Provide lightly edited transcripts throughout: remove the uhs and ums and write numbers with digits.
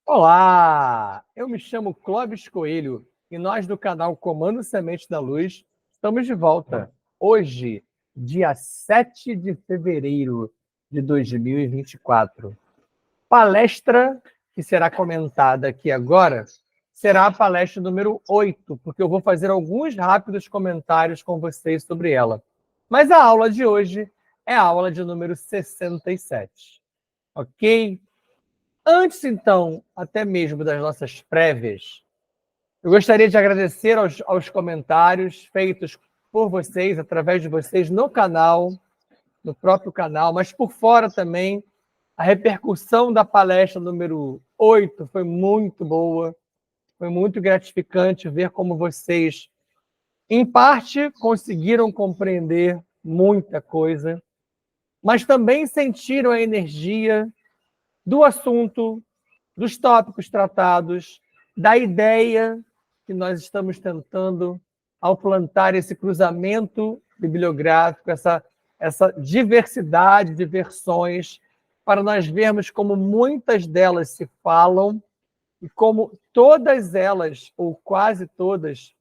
Olá, eu me chamo Clóvis Coelho e nós do canal Comando Semente da Luz estamos de volta. Hoje, dia 7 de fevereiro de 2024. Palestra que será comentada aqui agora será a palestra número 8, porque eu vou fazer alguns rápidos comentários com vocês sobre ela. Mas a aula de hoje é a aula de número 67. Ok? Antes, então, até mesmo das nossas prévias, eu gostaria de agradecer aos comentários feitos por vocês, através de vocês no canal, no próprio canal, mas por fora também. A repercussão da palestra número 8 foi muito boa, foi muito gratificante ver como vocês, em parte, conseguiram compreender muita coisa, mas também sentiram a energia do assunto, dos tópicos tratados, da ideia que nós estamos tentando ao plantar esse cruzamento bibliográfico, essa diversidade de versões, para nós vermos como muitas delas se falam e como todas elas, ou quase todas,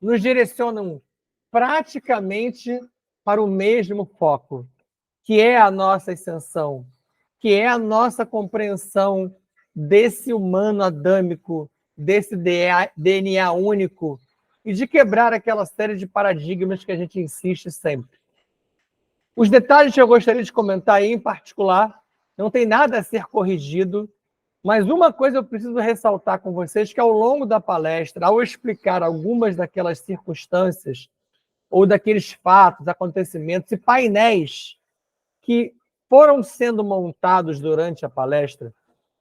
nos direcionam praticamente para o mesmo foco, que é a nossa ascensão, que é a nossa compreensão desse humano adâmico, desse DNA único, e de quebrar aquela série de paradigmas que a gente insiste sempre. Os detalhes que eu gostaria de comentar aí, em particular, não tem nada a ser corrigido, mas uma coisa eu preciso ressaltar com vocês, que ao longo da palestra, ao explicar algumas daquelas circunstâncias, ou daqueles fatos, acontecimentos e painéis que foram sendo montados durante a palestra,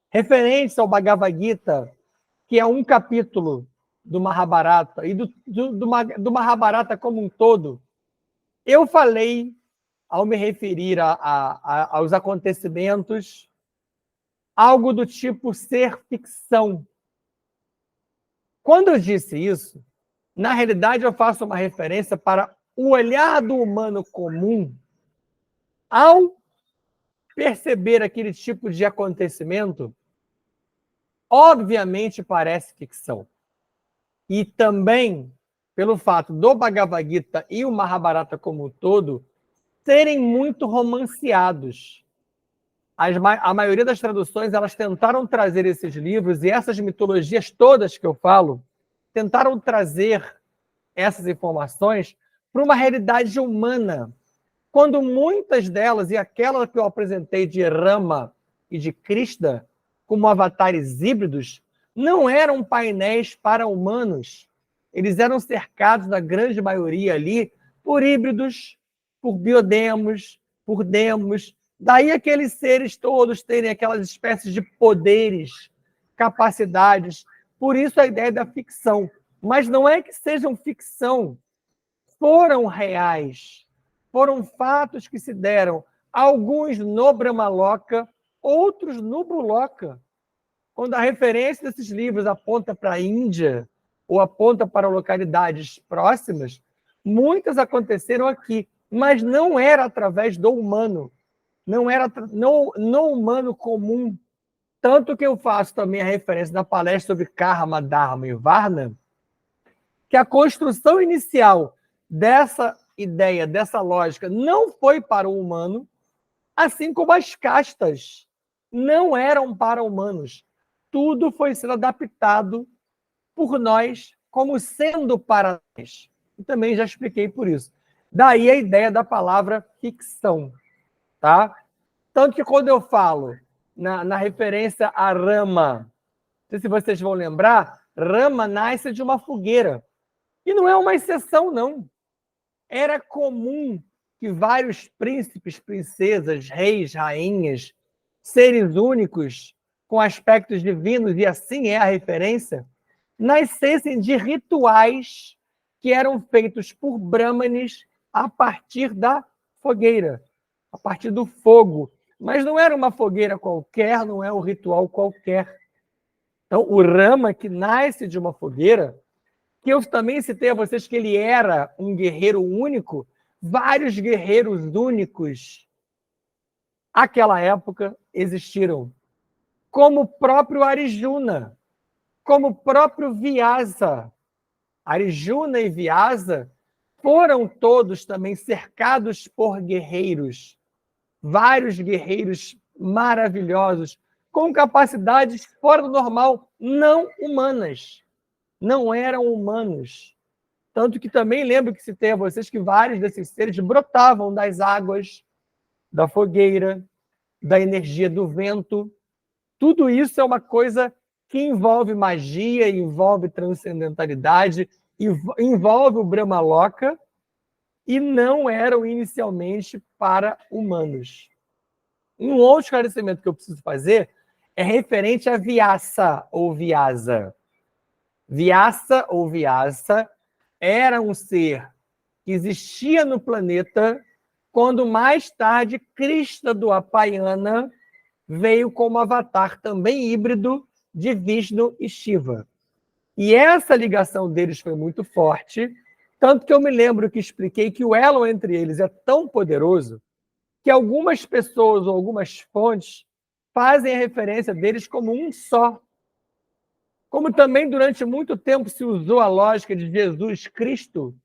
referentes ao Bhagavad Gita, que é um capítulo do Mahabharata, e do Mahabharata como um todo, eu falei, ao me referir aos acontecimentos, algo do tipo ser ficção. Quando eu disse isso, na realidade eu faço uma referência para o olhar do humano comum ao perceber aquele tipo de acontecimento. Obviamente parece ficção. E também pelo fato do Bhagavad Gita e o Mahabharata como um todo serem muito romanceados. A maioria das traduções, elas tentaram trazer esses livros e essas mitologias todas que eu falo, tentaram trazer essas informações para uma realidade humana, quando muitas delas, e aquela que eu apresentei de Rama e de Krishna, como avatares híbridos, não eram painéis para humanos. Eles eram cercados, na grande maioria ali, por híbridos, por biodemos, por demos. Daí aqueles seres todos terem aquelas espécies de poderes, capacidades. Por isso a ideia da ficção. Mas não é que sejam ficção. Foram reais. Foram fatos que se deram. Alguns no Brahmaloka, outros no Buloka. Quando a referência desses livros aponta para a Índia ou aponta para localidades próximas, muitas aconteceram aqui, mas não era através do humano, não era no humano comum. Tanto que eu faço também a referência na palestra sobre Karma, Dharma e Varna, que a construção inicial dessa ideia, dessa lógica, não foi para o humano, assim como as castas não eram para humanos. Tudo foi sendo adaptado por nós como sendo para nós. E também já expliquei por isso. Daí a ideia da palavra ficção. Tá? Tanto que quando eu falo na referência a Rama, não sei se vocês vão lembrar, Rama nasce de uma fogueira. E não é uma exceção, não. Era comum que vários príncipes, princesas, reis, rainhas, seres únicos, com aspectos divinos, e assim é a referência, nascessem de rituais que eram feitos por brahmanes a partir da fogueira, a partir do fogo. Mas não era uma fogueira qualquer, não é um ritual qualquer. Então, o Rama, que nasce de uma fogueira, que eu também citei a vocês que ele era um guerreiro único, vários guerreiros únicos àquela época existiram. como o próprio Arjuna, como o próprio Vyasa. Arjuna e Vyasa foram todos também cercados por guerreiros, vários guerreiros maravilhosos, com capacidades fora do normal, não humanas. Não eram humanos. Tanto que também lembro que citei a vocês que vários desses seres brotavam das águas, da fogueira, da energia do vento. Tudo isso é uma coisa que envolve magia, envolve transcendentalidade, envolve o Brahmaloka, e não eram inicialmente para humanos. Um outro esclarecimento que eu preciso fazer é referente a Vyasa ou Vyasa. Vyasa ou Vyasa era um ser que existia no planeta quando mais tarde Krishna do Apayana veio como avatar também híbrido de Vishnu e Shiva. E essa ligação deles foi muito forte, tanto que eu me lembro que expliquei que o elo entre eles é tão poderoso que algumas pessoas ou algumas fontes fazem a referência deles como um só. Como também durante muito tempo se usou a lógica de Jesus Cristo,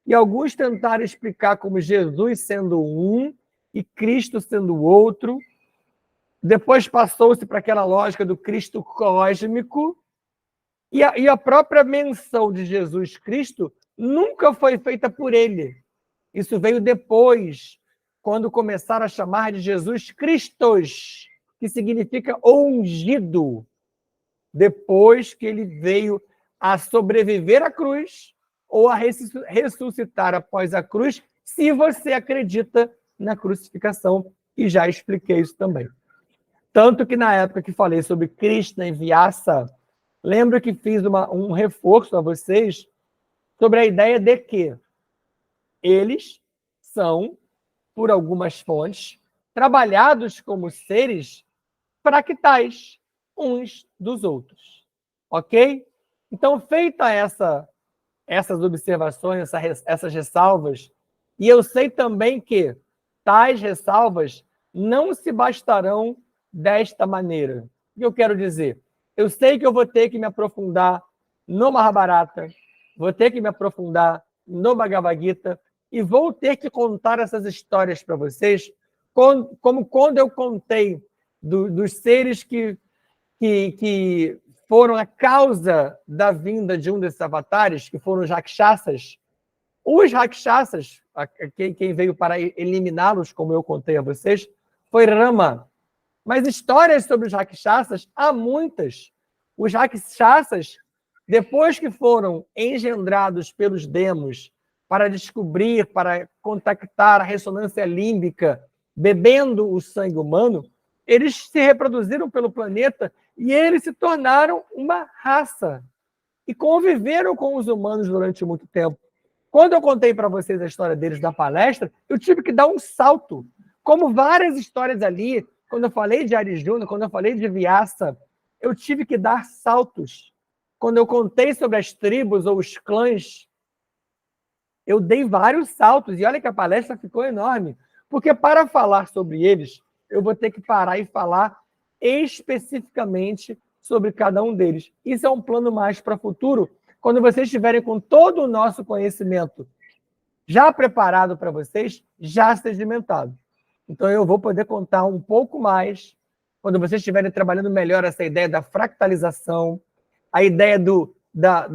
e alguns tentaram explicar como Jesus sendo um e Cristo sendo outro. Depois passou-se para aquela lógica do Cristo cósmico, e a própria menção de Jesus Cristo nunca foi feita por ele. Isso veio depois, quando começaram a chamar de Jesus Christos, que significa ungido, depois que ele veio a sobreviver à cruz ou a ressuscitar após a cruz, se você acredita na crucificação, e já expliquei isso também. Tanto que na época que falei sobre Krishna e Vyasa, lembro que fiz um reforço a vocês sobre a ideia de que eles são, por algumas fontes, trabalhados como seres fractais uns dos outros. Ok? Então, feita essas observações, essas ressalvas, e eu sei também que tais ressalvas não se bastarão desta maneira. O que eu quero dizer? Eu sei que eu vou ter que me aprofundar no Mahabharata, vou ter que me aprofundar no Bhagavad Gita, e vou ter que contar essas histórias para vocês, como quando eu contei dos seres que foram a causa da vinda de um desses avatares, que foram os Rakshasas. Os Rakshasas, quem veio para eliminá-los, como eu contei a vocês, foi Rama. Mas histórias sobre os Rakshasas, há muitas. Os Rakshasas, depois que foram engendrados pelos demos para descobrir, para contactar a ressonância límbica, bebendo o sangue humano, eles se reproduziram pelo planeta e eles se tornaram uma raça e conviveram com os humanos durante muito tempo. Quando eu contei para vocês a história deles na palestra, eu tive que dar um salto. Como várias histórias ali, quando eu falei de Arjuna, quando eu falei de Vyasa, eu tive que dar saltos. Quando eu contei sobre as tribos ou os clãs, eu dei vários saltos. E olha que a palestra ficou enorme. Porque para falar sobre eles, eu vou ter que parar e falar especificamente sobre cada um deles. Isso é um plano mais para o futuro, quando vocês estiverem com todo o nosso conhecimento já preparado para vocês, já sedimentado. Então, eu vou poder contar um pouco mais, quando vocês estiverem trabalhando melhor essa ideia da fractalização, a ideia do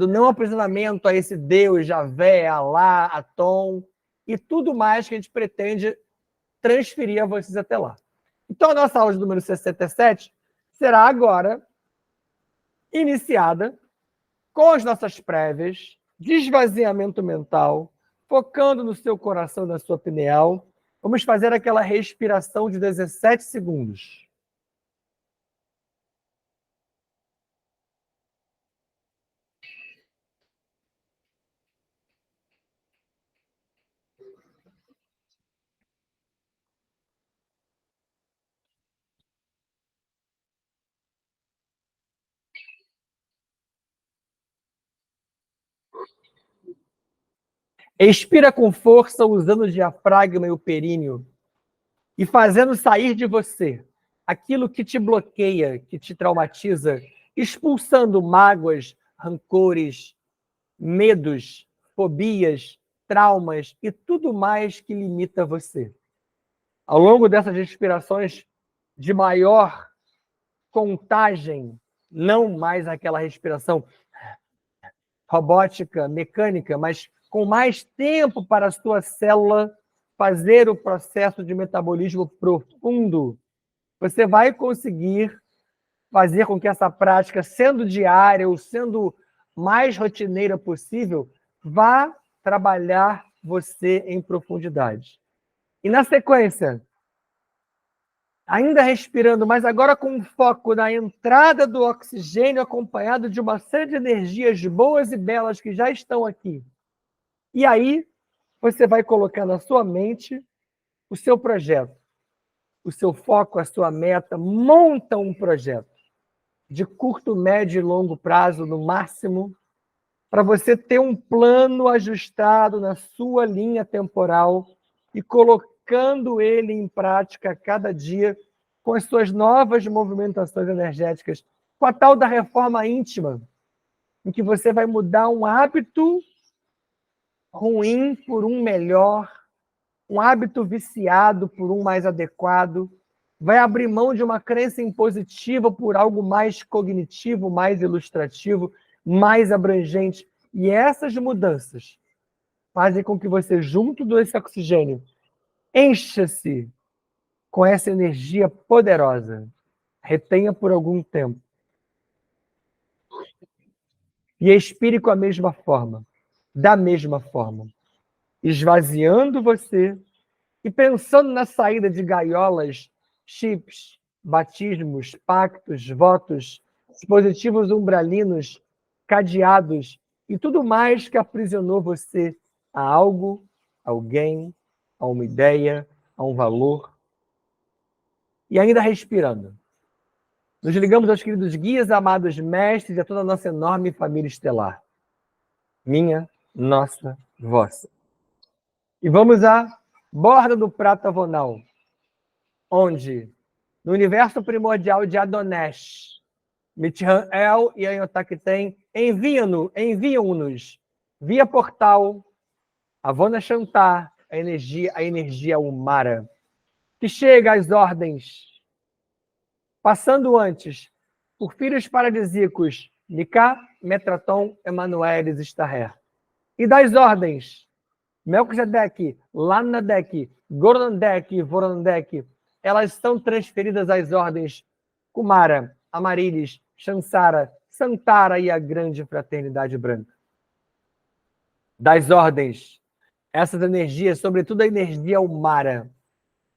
não aprisionamento a esse Deus, Javé, Alá, Atom, e tudo mais que a gente pretende transferir a vocês até lá. Então, a nossa aula de número 67 será agora iniciada com as nossas prévias, de esvaziamento mental, focando no seu coração, na sua pineal. Vamos fazer aquela respiração de 17 segundos. Expira com força, usando o diafragma e o períneo, e fazendo sair de você aquilo que te bloqueia, que te traumatiza, expulsando mágoas, rancores, medos, fobias, traumas e tudo mais que limita você. Ao longo dessas respirações de maior contagem, não mais aquela respiração robótica, mecânica, mas com mais tempo para a sua célula fazer o processo de metabolismo profundo, você vai conseguir fazer com que essa prática, sendo diária ou sendo mais rotineira possível, vá trabalhar você em profundidade. E na sequência, ainda respirando, mas agora com foco na entrada do oxigênio, acompanhado de uma série de energias boas e belas que já estão aqui. E aí, você vai colocar na sua mente o seu projeto, o seu foco, a sua meta, monta um projeto de curto, médio e longo prazo, no máximo, para você ter um plano ajustado na sua linha temporal e colocando ele em prática a cada dia com as suas novas movimentações energéticas, com a tal da reforma íntima, em que você vai mudar um hábito ruim por um melhor, um hábito viciado por um mais adequado, vai abrir mão de uma crença impositiva por algo mais cognitivo, mais ilustrativo, mais abrangente. E essas mudanças fazem com que você, junto desse oxigênio, encha-se com essa energia poderosa. Retenha por algum tempo. E expire com a mesma forma, da mesma forma, esvaziando você e pensando na saída de gaiolas, chips, batismos, pactos, votos, dispositivos umbralinos, cadeados e tudo mais que aprisionou você a algo, alguém, a uma ideia, a um valor. E ainda respirando. Nos ligamos aos queridos guias, amados mestres e a toda a nossa enorme família estelar. Minha, nossa, vossa. E vamos à borda do prato avonal, onde, no universo primordial de Adonesh, Mitran-El e Anhotakten enviam-nos via portal Avona Shantar, a energia Umara, que chega às ordens, passando antes por filhos paradisíacos Nika, Metraton, Emanuelis e Staher. E das ordens Melquisedeque, Lanadek, Gorandek e Vorandek, elas são transferidas às ordens Kumara, Amarilis, Shansara, Santara e a grande fraternidade branca. Das ordens, essas energias, sobretudo a energia Umara,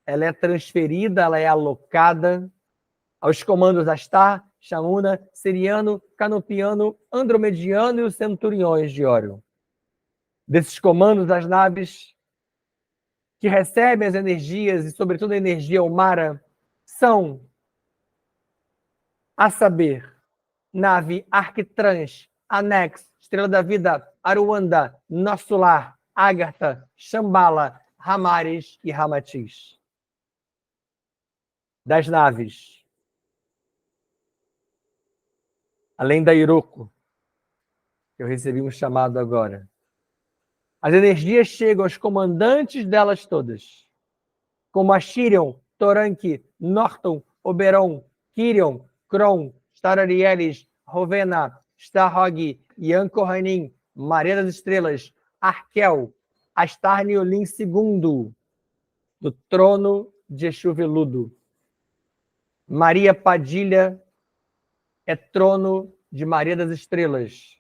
ela é transferida, ela é alocada aos comandos Astar, Shamuna, Siriano, Canopiano, Andromediano e os Centuriões de Órion. Desses comandos, as naves que recebem as energias, e sobretudo a energia Umara, são, a saber, nave Arctrans, Anex, Estrela da Vida, Aruanda, Nosso Lar, Agartha, Shambhala, Ramares e Ramatiz. Das naves, além da Iroko, que eu recebi um chamado agora, as energias chegam aos comandantes delas todas, como a Shirion, Toranque, Norton, Oberon, Kirion, Kron, Stararielis, Rovena, Starhog, Ian Kohanim, Maria das Estrelas, Arkel, Astar Niolin II, do trono de Exu Veludo. Maria Padilha é trono de Maria das Estrelas.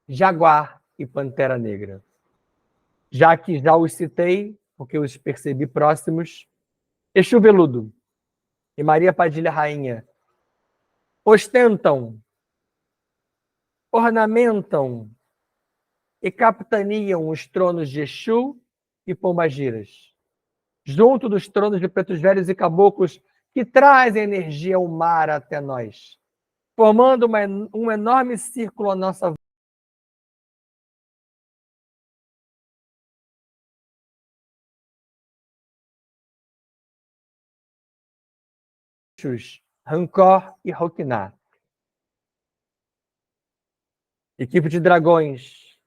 Jaguar e Pantera Negra. Já que já os citei, porque os percebi próximos, Exu Veludo e Maria Padilha Rainha ostentam, ornamentam e capitaneam os tronos de Exu e Pombagiras, junto dos tronos de pretos velhos e caboclos que trazem energia ao mar até nós, formando um enorme círculo à nossa volta. bichos, Rancor e Roquina. Equipe de dragões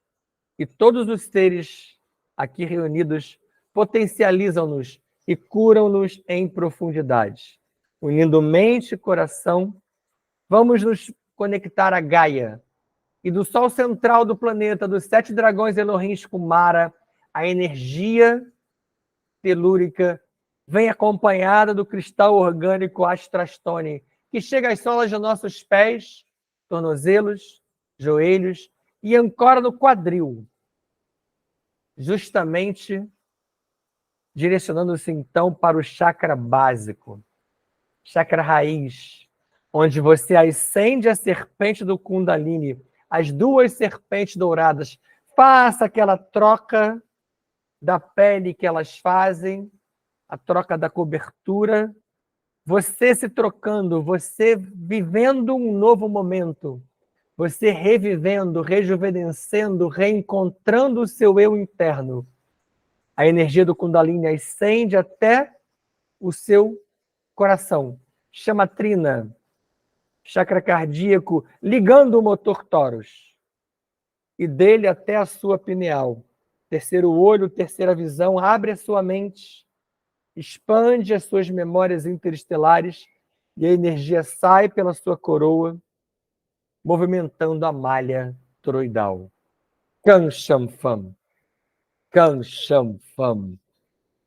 e todos os seres aqui reunidos potencializam-nos e curam-nos em profundidade. Unindo mente e coração, vamos nos conectar a Gaia e do sol central do planeta, dos 7 dragões Elohins com Mara, a energia telúrica vem acompanhada do cristal orgânico Astrastone, que chega às solas de nossos pés, tornozelos, joelhos e ancora no quadril, justamente direcionando-se então para o chakra básico, chakra raiz, onde você acende a serpente do Kundalini, as 2 serpentes douradas. Faça aquela troca da pele que elas fazem, a troca da cobertura, você se trocando, você vivendo um novo momento, você revivendo, rejuvenescendo, reencontrando o seu eu interno. A energia do Kundalini ascende até o seu coração. Chama trina, chakra cardíaco, ligando o motor Taurus. E dele até a sua pineal. Terceiro olho, terceira visão, abre a sua mente, expande as suas memórias interestelares e a energia sai pela sua coroa, movimentando a malha toroidal. Kan Sham Fam, Kan Sham Fam,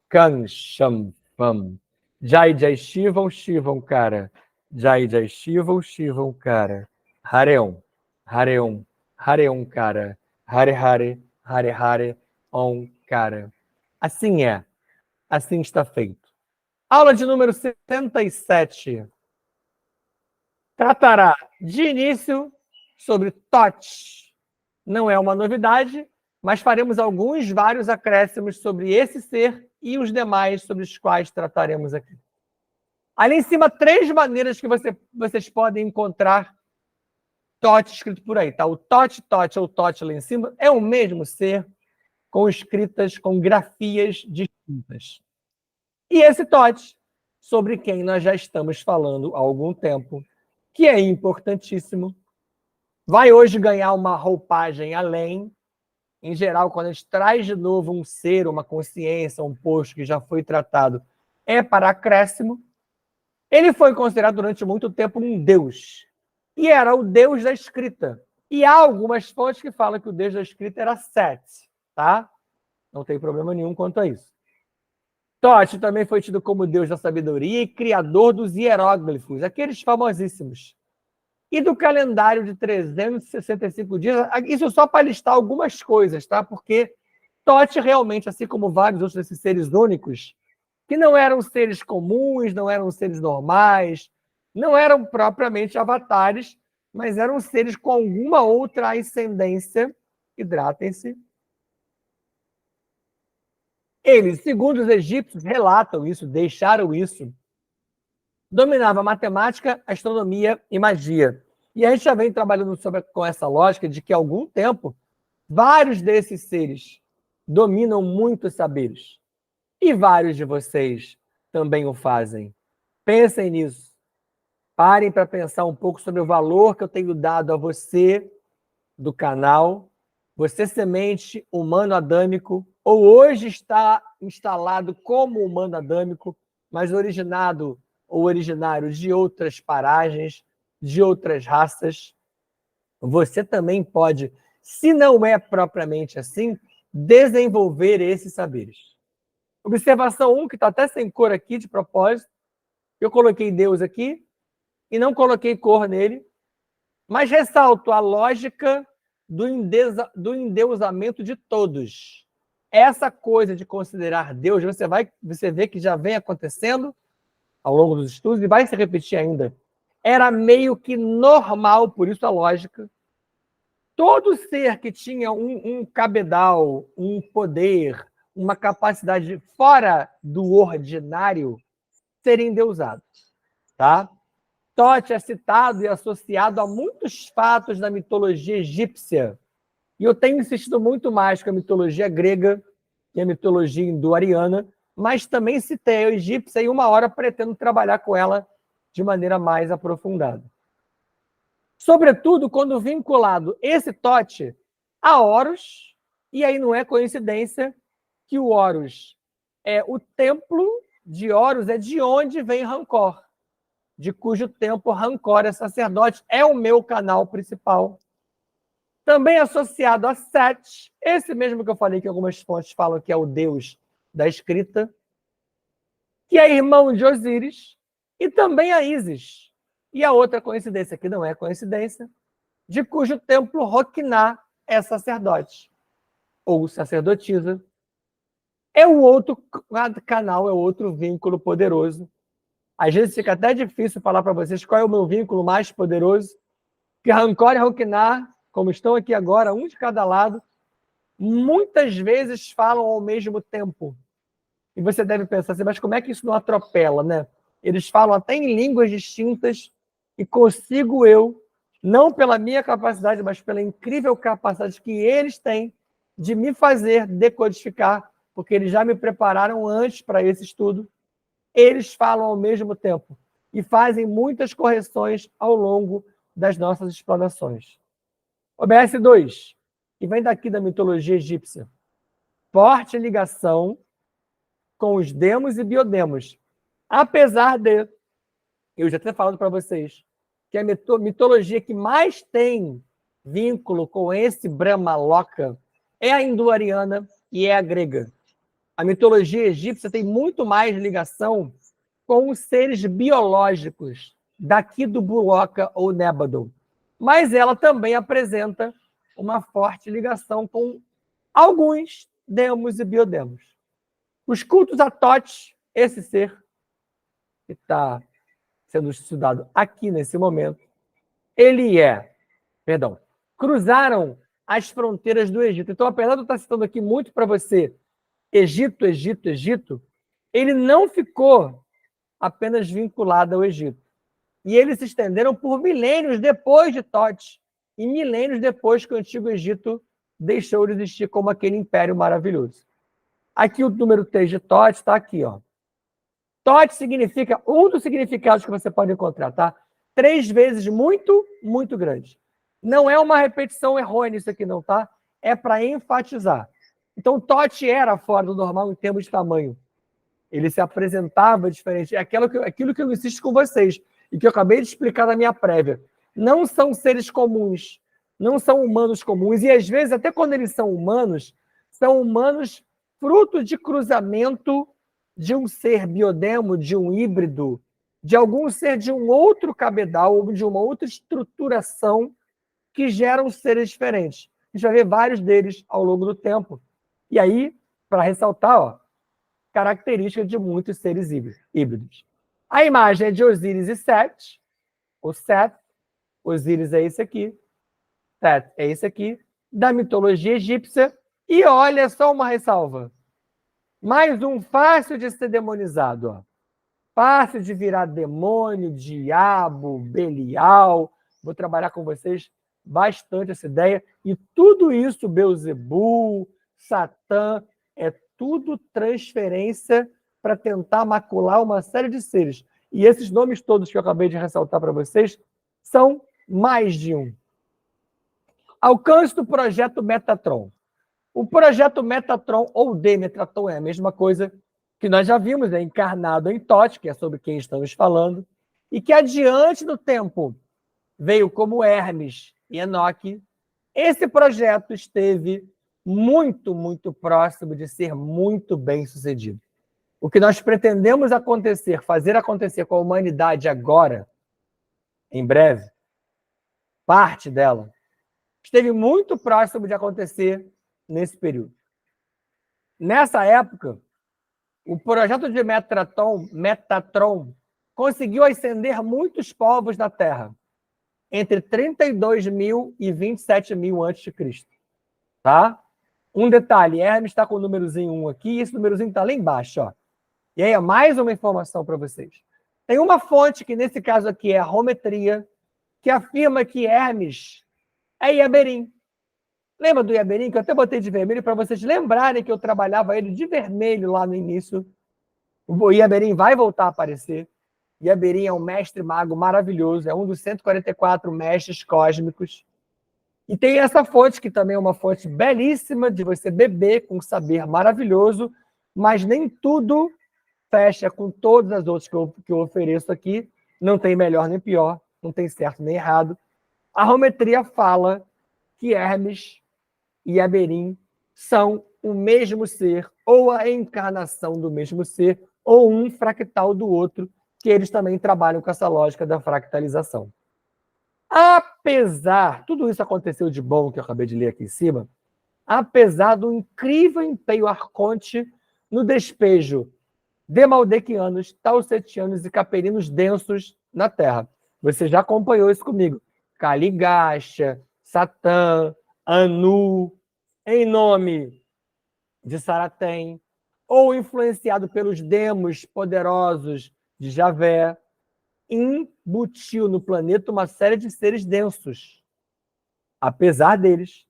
Kan Sham Fam. Jai Jai Shivam, Shivam cara. Jai Jai Shivam, Shivam cara. Hareon, Hareon, Hareon cara. Hare Hare, Hare Hare, Om cara. Assim é, assim está feito. Aula de número 77 tratará de início sobre TOT. Não é uma novidade, mas faremos vários acréscimos sobre esse ser e os demais sobre os quais trataremos aqui. Ali em cima, 3 maneiras que vocês podem encontrar TOT escrito por aí. Tá? O TOT ou TOT lá em cima é o mesmo ser com escritas, com grafias distintas. E esse TOT, sobre quem nós já estamos falando há algum tempo, que é importantíssimo, vai hoje ganhar uma roupagem além. Em geral, quando a gente traz de novo um ser, uma consciência, um posto que já foi tratado, é para acréscimo. Ele foi considerado durante muito tempo um deus. E era o deus da escrita. E há algumas fontes que falam que o deus da escrita era Set, tá? Não tem problema nenhum quanto a isso. Thoth também foi tido como deus da sabedoria e criador dos hieróglifos, aqueles famosíssimos. E do calendário de 365 dias, isso só para listar algumas coisas, tá? Porque Thoth realmente, assim como vários outros desses seres únicos, que não eram seres comuns, não eram seres normais, não eram propriamente avatares, mas eram seres com alguma outra ascendência, hidratem-se. Eles, segundo os egípcios, relatam isso, deixaram isso, dominava matemática, astronomia e magia. E a gente já vem trabalhando com essa lógica de que há algum tempo, vários desses seres dominam muitos saberes. E vários de vocês também o fazem. Pensem nisso. Parem para pensar um pouco sobre o valor que eu tenho dado a você do canal. Você, semente humano adâmico, ou hoje está instalado como humano adâmico, mas originado ou originário de outras paragens, de outras raças, você também pode, se não é propriamente assim, desenvolver esses saberes. Observação 1, que está até sem cor aqui de propósito. Eu coloquei Deus aqui e não coloquei cor nele, mas ressalto a lógica do endeusamento de todos. Essa coisa de considerar Deus, você vê que já vem acontecendo ao longo dos estudos e vai se repetir ainda. Era meio que normal, por isso a lógica. Todo ser que tinha um cabedal, um poder, uma capacidade fora do ordinário ser endeusado. Tá? Thoth é citado e associado a muitos fatos da mitologia egípcia. E eu tenho insistido muito mais com a mitologia grega e a mitologia indo-ariana, mas também citei a egípcia e uma hora pretendo trabalhar com ela de maneira mais aprofundada. Sobretudo quando vinculado esse Thoth a Horus, e aí não é coincidência que o Horus é o templo de Horus, é de onde vem Rancor, de cujo templo Rancor é sacerdote, é o meu canal principal. Também associado a Set, esse mesmo que eu falei que algumas fontes falam que é o deus da escrita, que é irmão de Osíris, e também a Ísis. E a outra coincidência, que não é coincidência, de cujo templo Roquená é sacerdote, ou sacerdotisa. É o outro canal, é outro vínculo poderoso. Às vezes fica até difícil falar para vocês qual é o meu vínculo mais poderoso, que Rancor e Roquená, como estão aqui agora, um de cada lado, muitas vezes falam ao mesmo tempo. E você deve pensar assim, mas como é que isso não atropela, né? Eles falam até em línguas distintas e consigo eu, não pela minha capacidade, mas pela incrível capacidade que eles têm de me fazer decodificar, porque eles já me prepararam antes para esse estudo, eles falam ao mesmo tempo e fazem muitas correções ao longo das nossas explanações. OBS 2, que vem daqui da mitologia egípcia. Forte ligação com os demos e biodemos. Apesar de, eu já tinha falado para vocês, que a mitologia que mais tem vínculo com esse Brahmaloka é a hindu-ariana e é a grega. A mitologia egípcia tem muito mais ligação com os seres biológicos daqui do Buloka ou Nébado. Mas ela também apresenta uma forte ligação com alguns demos e biodemos. Os cultos a Thoth, esse ser que está sendo estudado aqui nesse momento, cruzaram as fronteiras do Egito. Então, apesar de eu estar citando aqui muito para você, Egito, Egito, Egito, ele não ficou apenas vinculado ao Egito. E eles se estenderam por milênios depois de Thoth, e milênios depois que o Antigo Egito deixou de existir como aquele império maravilhoso. Aqui o número 3 de Thoth está aqui, ó. Thoth significa, um dos significados que você pode encontrar, tá? 3 vezes muito, muito grande. Não é uma repetição errônea isso aqui não, tá? É para enfatizar. Então, Thoth era fora do normal em termos de tamanho. Ele se apresentava diferente. É aquilo que eu insisto com vocês e que eu acabei de explicar na minha prévia. Não são seres comuns, não são humanos comuns. E, às vezes, até quando eles são humanos fruto de cruzamento de um ser biodemo, de um híbrido, de algum ser de um outro cabedal ou de uma outra estruturação que geram seres diferentes. A gente vai ver vários deles ao longo do tempo. E aí, para ressaltar, ó, característica de muitos seres híbridos. A imagem é de Osíris e Set. O Set, Osíris é esse aqui, Set é esse aqui, da mitologia egípcia. E olha só uma ressalva. Mais um fácil de ser demonizado. Ó. Fácil de virar demônio, diabo, Belial. Vou trabalhar com vocês bastante essa ideia. E tudo isso, Beelzebul, Satã, é tudo transferência para tentar macular uma série de seres. E esses nomes todos que eu acabei de ressaltar para vocês são mais de um. Alcance do projeto Metatron. O projeto Metatron ou Demetratron é a mesma coisa que nós já vimos, é encarnado em Thoth, que é sobre quem estamos falando, e que adiante do tempo veio como Hermes e Enoque. Esse projeto esteve muito, muito próximo de ser muito bem sucedido. O que nós pretendemos fazer acontecer com a humanidade agora, em breve, parte dela, esteve muito próximo de acontecer nesse período. Nessa época, o projeto de Metatron conseguiu ascender muitos povos na Terra, entre 32 mil e 27 mil a.C. Tá? Um detalhe, Hermes está com o númerozinho 1 aqui, e esse númerozinho está lá embaixo. Ó. E aí é mais uma informação para vocês. Tem uma fonte, que nesse caso aqui é a Rometria, que afirma que Hermes é Iaberim. Lembra do Iaberim, que eu até botei de vermelho para vocês lembrarem que eu trabalhava ele de vermelho lá no início. O Iaberim vai voltar a aparecer. Yaberin é um mestre mago maravilhoso, é um dos 144 mestres cósmicos. E tem essa fonte, que também é uma fonte belíssima de você beber com saber maravilhoso, mas nem tudo fecha com todas as outras que eu ofereço aqui. Não tem melhor nem pior, não tem certo nem errado. A Rometria fala que Hermes e Yaberin são o mesmo ser, ou a encarnação do mesmo ser, ou um fractal do outro, que eles também trabalham com essa lógica da fractalização. Apesar, tudo isso aconteceu de bom, que eu acabei de ler aqui em cima, apesar do incrível empenho arconte no despejo de maldequianos, talsetianos e caperinos densos na Terra. Você já acompanhou isso comigo. Caligastia, Satã, Anu, em nome de Saratem, ou influenciado pelos demos poderosos de Javé, embutiu no planeta uma série de seres densos. Apesar deles,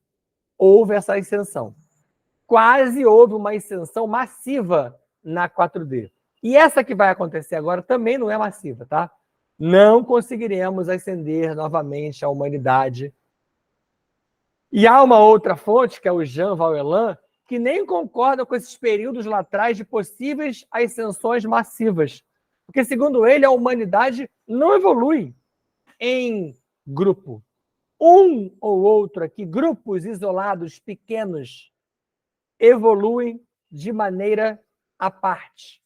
houve essa ascensão. Quase houve uma ascensão massiva na 4D. E essa que vai acontecer agora também não é massiva, tá? Não conseguiremos ascender novamente a humanidade. E há uma outra fonte, que é o Jean Valjean, que nem concorda com esses períodos lá atrás de possíveis ascensões massivas. Porque, segundo ele, a humanidade não evolui em grupo. Um ou outro aqui, grupos isolados, pequenos, evoluem de maneira à parte.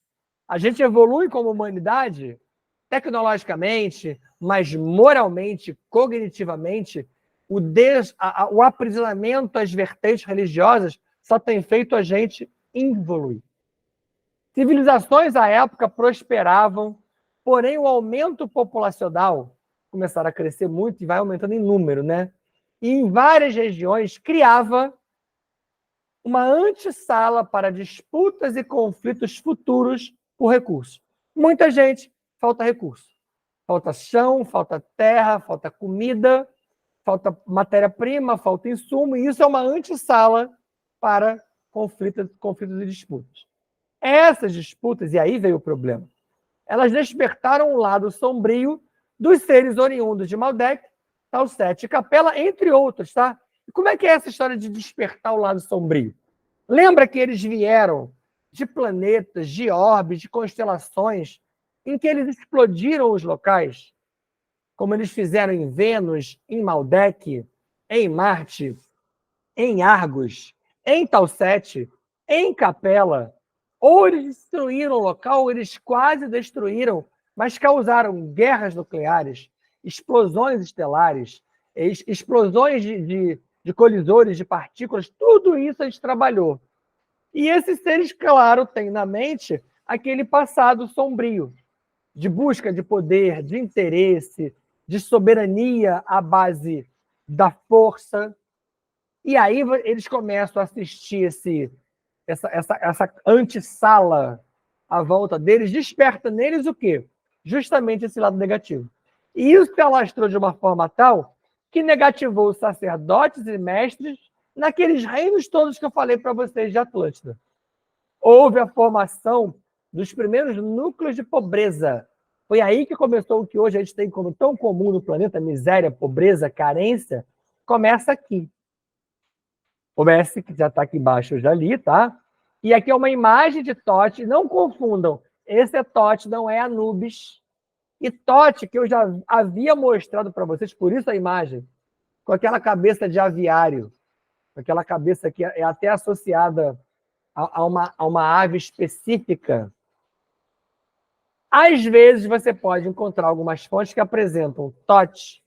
A gente evolui como humanidade tecnologicamente, mas moralmente, cognitivamente, o aprisionamento às vertentes religiosas só tem feito a gente evoluir. Civilizações à época prosperavam, porém o aumento populacional começaram a crescer muito e vai aumentando em número, né? E em várias regiões criava uma antessala para disputas e conflitos futuros por recursos. Muita gente, falta recurso. Falta chão, falta terra, falta comida, falta matéria-prima, falta insumo, e isso é uma antessala para conflitos e disputas. Essas disputas, e aí veio o problema, elas despertaram um lado sombrio dos seres oriundos de Maldek, Talset e Capela, entre outros, tá? E como é que é essa história de despertar o lado sombrio? Lembra que eles vieram de planetas, de orbes, de constelações, em que eles explodiram os locais, como eles fizeram em Vênus, em Maldek, em Marte, em Argos, em Talset, em Capela, ou eles destruíram o local, ou eles quase destruíram, mas causaram guerras nucleares, explosões estelares, explosões de colisores, de partículas, tudo isso a gente trabalhou. E esses seres, claro, têm na mente aquele passado sombrio, de busca de poder, de interesse, de soberania à base da força. E aí eles começam a assistir essa antessala à volta deles, desperta neles o quê? Justamente esse lado negativo. E isso se alastrou de uma forma tal que negativou os sacerdotes e mestres naqueles reinos todos que eu falei para vocês de Atlântida. Houve a formação dos primeiros núcleos de pobreza. Foi aí que começou o que hoje a gente tem como tão comum no planeta, miséria, pobreza, carência, começa aqui. O S, que já está aqui embaixo, eu já li, tá? E aqui é uma imagem de Tote, não confundam, esse é Tote, não é Anubis. E Tote, que eu já havia mostrado para vocês, por isso a imagem, com aquela cabeça de aviário, aquela cabeça que é até associada a uma ave específica. Às vezes você pode encontrar algumas fontes que apresentam Tote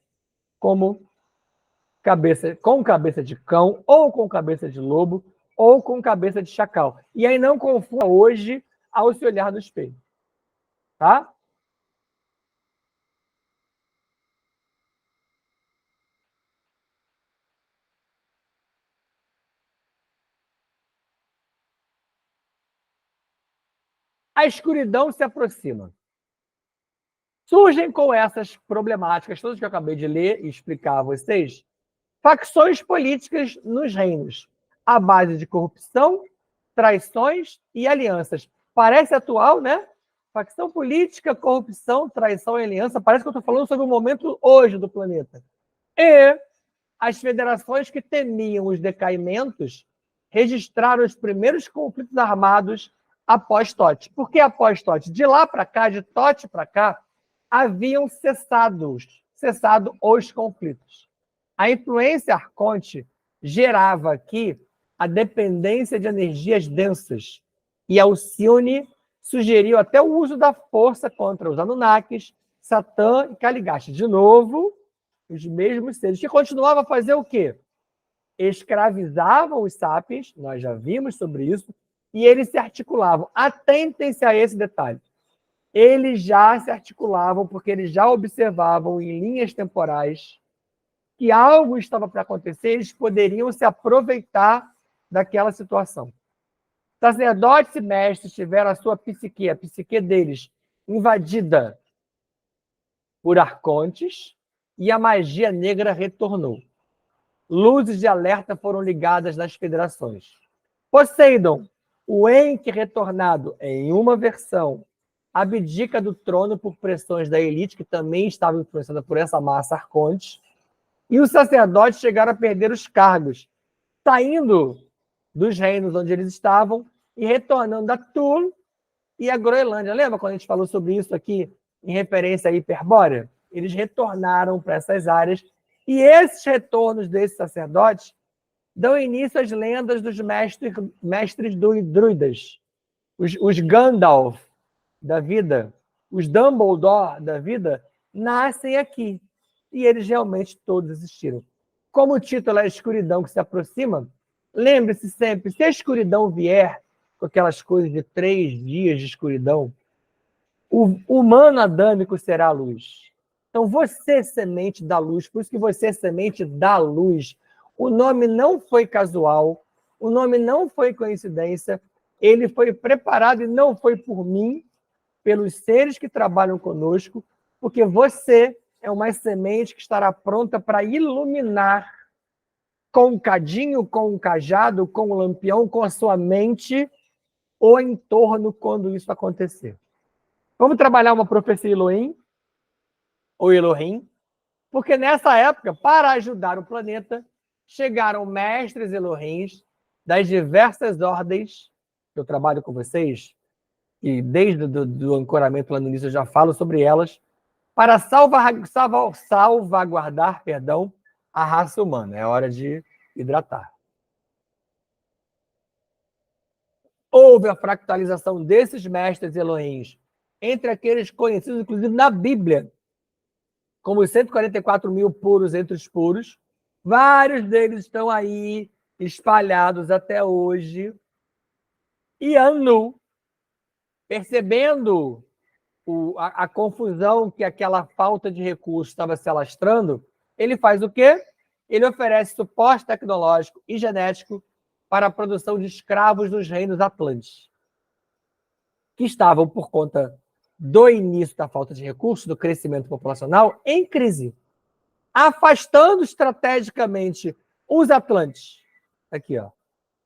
como com cabeça de cão, ou com cabeça de lobo, ou com cabeça de chacal. E aí não confunda hoje ao se olhar no espelho. Tá? A escuridão se aproxima. Surgem com essas problemáticas, todas que eu acabei de ler e explicar a vocês, facções políticas nos reinos, à base de corrupção, traições e alianças. Parece atual, né? Facção política, corrupção, traição e aliança. Parece que eu estou falando sobre o momento hoje do planeta. E as federações que temiam os decaimentos registraram os primeiros conflitos armados após Tote. Por que após Tote? De lá para cá, de Tote para cá, haviam cessado os conflitos. A influência arconte gerava aqui a dependência de energias densas. E Alcione sugeriu até o uso da força contra os Anunnakis, Satã e Caligasta. De novo, os mesmos seres que continuavam a fazer o quê? Escravizavam os sapiens, nós já vimos sobre isso, e eles se articulavam. Atentem-se a esse detalhe. Eles já se articulavam porque eles já observavam em linhas temporais que algo estava para acontecer, eles poderiam se aproveitar daquela situação. Sacerdotes e mestres tiveram a sua psique, a psique deles, invadida por arcontes, e a magia negra retornou. Luzes de alerta foram ligadas nas federações. Poseidon, o Enki retornado em uma versão, abdica do trono por pressões da elite, que também estava influenciada por essa massa arconte, e os sacerdotes chegaram a perder os cargos, saindo dos reinos onde eles estavam e retornando a Thule e a Groenlândia. Lembra quando a gente falou sobre isso aqui em referência a Hiperbórea? Eles retornaram para essas áreas e esses retornos desses sacerdotes dão início às lendas dos mestres druidas, os Gandalf da vida, os Dumbledore da vida, nascem aqui. E eles realmente todos existiram. Como o título é a escuridão que se aproxima, lembre-se sempre, se a escuridão vier com aquelas coisas de 3 dias de escuridão, o humano adâmico será a luz. Então você, semente da luz, por isso que você é semente da luz. O nome não foi casual, o nome não foi coincidência, ele foi preparado e não foi por mim, pelos seres que trabalham conosco, porque você é uma semente que estará pronta para iluminar com um cadinho, com um cajado, com um lampião, com a sua mente, o entorno quando isso acontecer. Vamos trabalhar uma profecia Elohim, ou Elohim, porque nessa época, para ajudar o planeta, chegaram mestres Elohims das diversas ordens, que eu trabalho com vocês, e desde do ancoramento lá no início eu já falo sobre elas, para salvaguardar, a raça humana. É hora de hidratar. Houve a fractalização desses mestres Elohims entre aqueles conhecidos, inclusive na Bíblia, como os 144 mil puros entre os puros. Vários deles estão aí espalhados até hoje. E Anu, percebendo a confusão que aquela falta de recursos estava se alastrando, ele faz o quê? Ele oferece suporte tecnológico e genético para a produção de escravos dos reinos atlantes, que estavam, por conta do início da falta de recursos, do crescimento populacional, em crise, afastando estrategicamente os atlantes, aqui, ó,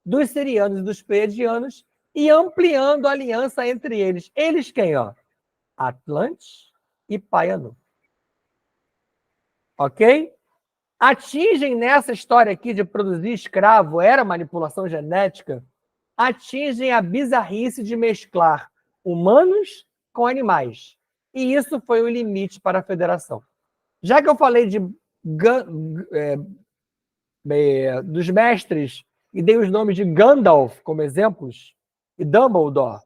dos sirianos e dos pleiadianos, e ampliando a aliança entre eles. Eles quem, ó? Atlantes e Paianu. Ok? Atingem nessa história aqui de produzir escravo, era manipulação genética, atingem a bizarrice de mesclar humanos com animais. E isso foi o limite para a federação. Já que eu falei dos mestres e dei os nomes de Gandalf como exemplos, e Dumbledore,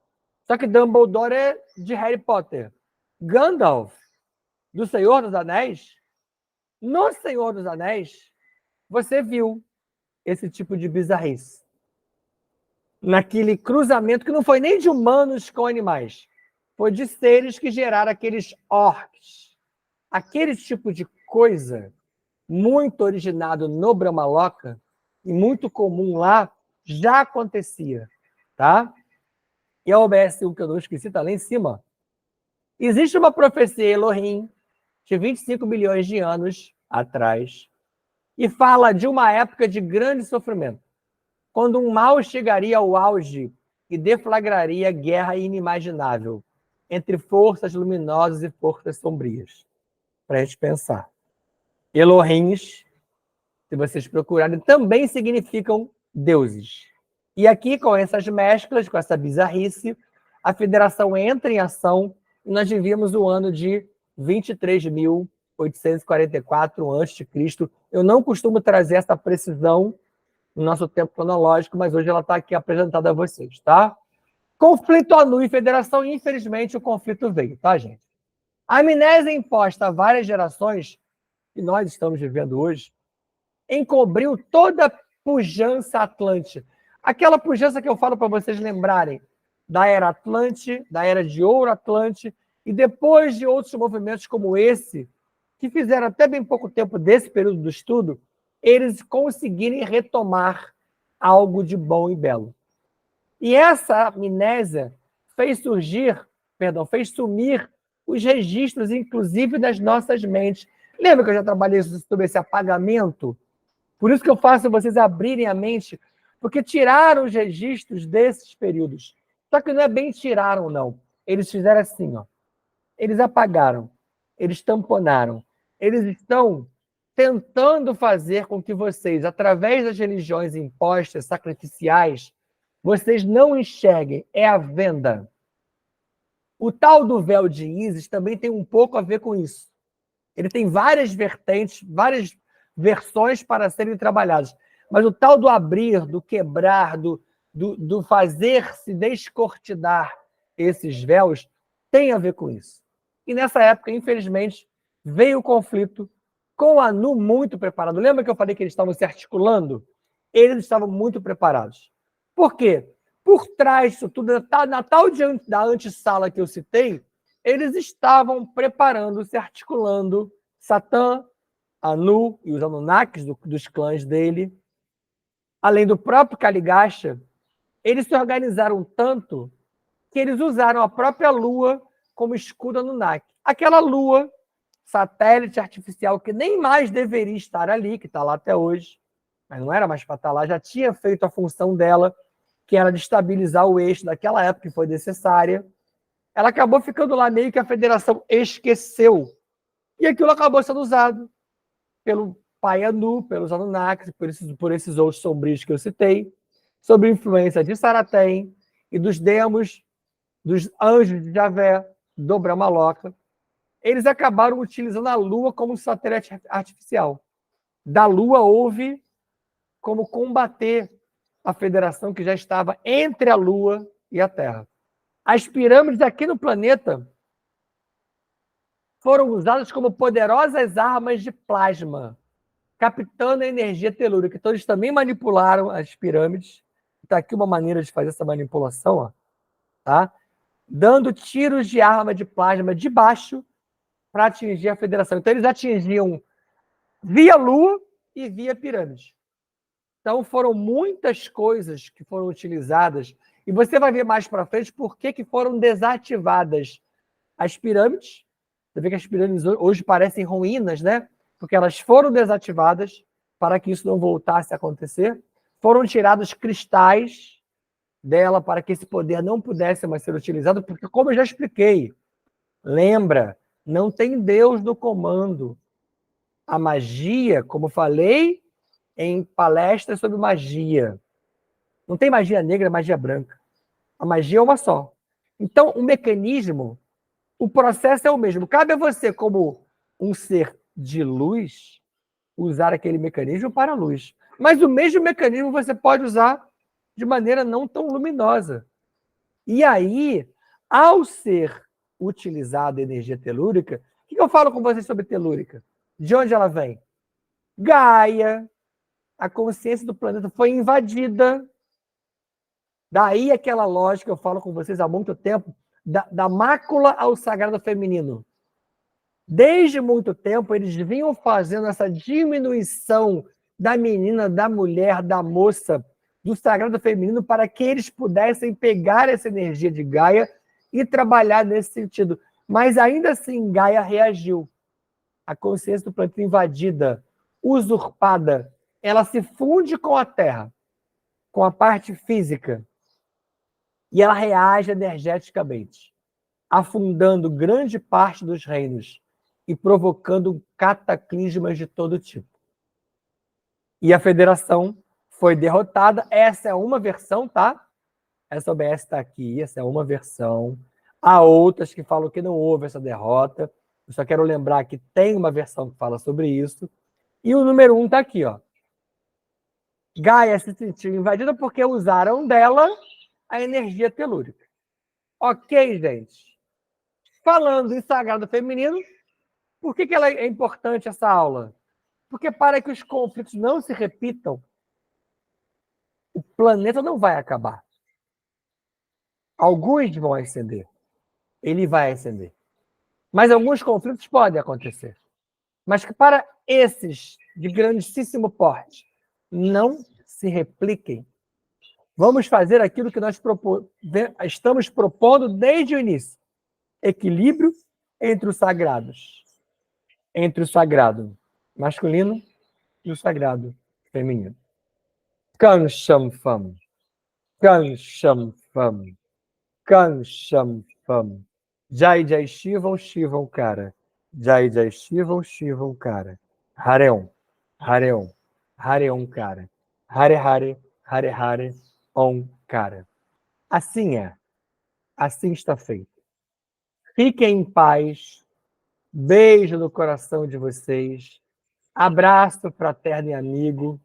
só que Dumbledore é de Harry Potter. Gandalf, do Senhor dos Anéis, no Senhor dos Anéis, você viu esse tipo de bizarrice. Naquele cruzamento que não foi nem de humanos com animais, foi de seres que geraram aqueles orcs. Aquele tipo de coisa muito originado no Brahmaloka e muito comum lá, já acontecia. Tá? E a OBS 1 que eu não esqueci está lá em cima. Existe uma profecia Elohim de 25 bilhões de anos atrás e fala de uma época de grande sofrimento, quando um mal chegaria ao auge e deflagraria guerra inimaginável. entre forças luminosas e forças sombrias. Para a gente pensar. Elohims, se vocês procurarem, também significam deuses. E aqui, com essas mesclas, com essa bizarrice, a federação entra em ação e nós vivíamos o ano de 23.844 a.C. Eu não costumo trazer essa precisão no nosso tempo cronológico, mas hoje ela está aqui apresentada a vocês, tá? Conflito Anu e federação, infelizmente o conflito veio, tá, gente? A amnésia imposta a várias gerações, que nós estamos vivendo hoje, encobriu toda a pujança atlante. Aquela pujança que eu falo para vocês lembrarem da Era Atlante, da Era de Ouro Atlante, e depois de outros movimentos como esse, que fizeram até bem pouco tempo desse período do estudo, eles conseguirem retomar algo de bom e belo. E essa amnésia fez sumir os registros, inclusive das nossas mentes. Lembra que eu já trabalhei sobre esse apagamento? Por isso que eu faço vocês abrirem a mente, porque tiraram os registros desses períodos. Só que não é bem tiraram, não. Eles fizeram assim, ó. Eles apagaram, eles tamponaram. Eles estão tentando fazer com que vocês, através das religiões impostas, sacrificiais, vocês não enxerguem. É a venda. O tal do véu de Ísis também tem um pouco a ver com isso. Ele tem várias vertentes, várias versões para serem trabalhadas. Mas o tal do abrir, do quebrar, do fazer-se descortinar esses véus, tem a ver com isso. E nessa época, infelizmente, veio o conflito com a Anu muito preparado. Lembra que eu falei que eles estavam se articulando? Eles estavam muito preparados. Por quê? Por trás disso tudo, na tal da antessala que eu citei, eles estavam preparando, se articulando, Satã, Anu e os Anunnakis dos clãs dele, além do próprio Kaligasha, eles se organizaram tanto que eles usaram a própria Lua como escudo Anunnaki. Aquela Lua, satélite artificial, que nem mais deveria estar ali, que está lá até hoje, mas não era mais para estar lá, já tinha feito a função dela, que era de estabilizar o eixo daquela época que foi necessária. Ela acabou ficando lá meio que a federação esqueceu. E aquilo acabou sendo usado pelo pai Anu, pelos Anunnakis, por esses outros sombrios que eu citei, sob influência de Saratem e dos demos, dos anjos de Javé, do Brahmaloka. Eles acabaram utilizando a Lua como satélite artificial. Da Lua houve como combater a federação que já estava entre a Lua e a Terra. As pirâmides aqui no planeta foram usadas como poderosas armas de plasma, captando a energia telúrica. Então, eles também manipularam as pirâmides. Está aqui uma maneira de fazer essa manipulação, ó, tá? Dando tiros de arma de plasma de baixo para atingir a federação. Então, eles atingiam via Lua e via pirâmide. Então, foram muitas coisas que foram utilizadas. E você vai ver mais para frente por que foram desativadas as pirâmides. Você vê que as pirâmides hoje parecem ruínas, né? Porque elas foram desativadas para que isso não voltasse a acontecer. Foram tirados cristais dela para que esse poder não pudesse mais ser utilizado, porque, como eu já expliquei, lembra, não tem Deus no comando. A magia, como falei em palestras sobre magia, não tem magia negra, magia branca. A magia é uma só. Então, o mecanismo, o processo é o mesmo. Cabe a você, como um ser de luz, usar aquele mecanismo para a luz. Mas o mesmo mecanismo você pode usar de maneira não tão luminosa. E aí, ao ser utilizada a energia telúrica, o que eu falo com vocês sobre telúrica? De onde ela vem? Gaia, a consciência do planeta foi invadida. Daí aquela lógica que eu falo com vocês há muito tempo, da mácula ao sagrado feminino. Desde muito tempo, eles vinham fazendo essa diminuição da menina, da mulher, da moça, do sagrado feminino, para que eles pudessem pegar essa energia de Gaia e trabalhar nesse sentido. Mas ainda assim, Gaia reagiu. A consciência do planeta invadida, usurpada, ela se funde com a Terra, com a parte física, e ela reage energeticamente. afundando grande parte dos reinos e provocando cataclismas de todo tipo. E a federação foi derrotada. Essa é uma versão, tá? Essa OBS está aqui, essa é uma versão. Há outras que falam que não houve essa derrota. Eu só quero lembrar que tem uma versão que fala sobre isso. E o número 1 está aqui, ó. Gaia se sentiu invadida porque usaram dela a energia telúrica. Ok, gente. Falando em sagrado feminino, por que ela é importante essa aula? Porque para que os conflitos não se repitam, o planeta não vai acabar. Alguns vão ascender. Ele vai ascender. Mas alguns conflitos podem acontecer. Mas que para esses de grandíssimo porte não se repliquem, vamos fazer aquilo que nós estamos propondo desde o início. Equilíbrio entre os sagrados. Entre o sagrado masculino e o sagrado feminino. Kansham Fam. Kansham Fam. Kansham Fam. Jai Jai Shivam Shivam Kara. Jai Jai Shivam Shivam Kara. Hareon. Hareon. Hareon Kara. Hare Hare. Hare Hare. Om Kara. Assim é. Assim está feito. Fiquem em paz. Beijo no coração de vocês. Abraço fraterno e amigo.